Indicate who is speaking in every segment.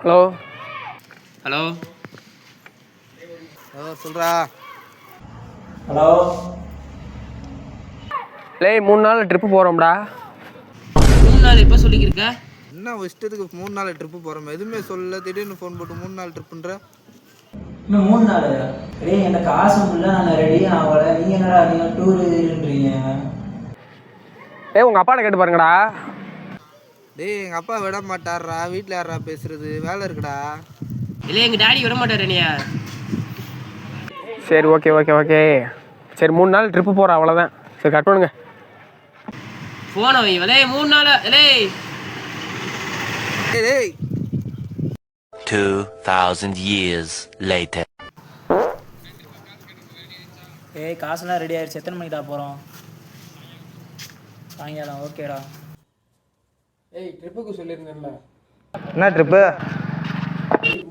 Speaker 1: Hello
Speaker 2: hello
Speaker 3: சொல்றா.
Speaker 4: Hello
Speaker 1: லே 3 நாள் trip போகிறோம்டா.
Speaker 2: 3 நாள் எப்போ சொல்லிக்கிருக்க?
Speaker 3: என்ன இஷ்டத்துக்கு 3 நாள் ட்ரிப்பு போகிறோம், எதுவுமே சொல்ல. திடீர்னு ஃபோன் போட்டு 3 நாள் ட்ரிப்புன்ற.
Speaker 4: இன்னும் 3 நாள். டேய் எனக்கு காசும் இல்லை, நான் ரெடியும் ஆகலை. நீங்கள் என்னடா நீங்கள் டூருன்றீங்க?
Speaker 1: ஏய் உங்கள் அப்பாட்ட கேட்டு பாருங்கடா.
Speaker 3: டேய் எங்கள் அப்பா விட மாட்டாரா, வீட்டில் யாரா பேசுறது, வேலை இருக்குடா.
Speaker 2: இல்லை எங்கள் டாடி விட மாட்டார் என்னையா.
Speaker 1: சரி ஓகே ஓகே ஓகே சரி 3 நாள் ட்ரிப்பு போகிறோம், அவ்வளோதான். சரி கட் பண்ணுங்க.
Speaker 2: போன வை விலை 3 நாள் விலை.
Speaker 3: டேய்
Speaker 5: 2000 years later.
Speaker 4: ஏய் காசுலாம் ரெடி ஆயிடுச்சு. எத்தனை மணிக்கு போகிறோம்? சாயங்காலம். ஓகேடா.
Speaker 1: ஏய் ட்ரிப்புக்கு சொல்லியிருந்தேன்ல.
Speaker 3: என்ன ட்ரிப்பு?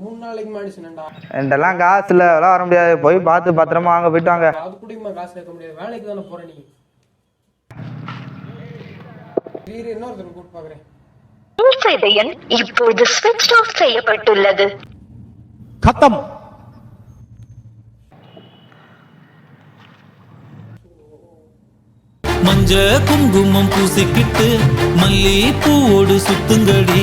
Speaker 1: 3 நாளைக்கு முன்னாடி சொன்னேன்டா.
Speaker 3: என்கிட்டலாம் காசு இல்லை, அதெல்லாம் வர முடியாது. போய் பார்த்து பத்திரமா வாங்க, போயிட்டு வாங்க.
Speaker 1: அது கூடமா காசு கேட்க முடியாது, வேலைக்கு தானே போகிற நீ. இன்னொருத்தர் கூப்பிட்டு பார்க்குறேன்.
Speaker 6: செய்த எண் இப்போது ஸ்விட்ச் ஆஃப் செய்யப்பட்டுள்ளது.
Speaker 7: खत्म.
Speaker 8: மஞ்ச குங்குமம் பூசிக்கிட்டு மல்லி பூவோடு சுத்துங்கடி.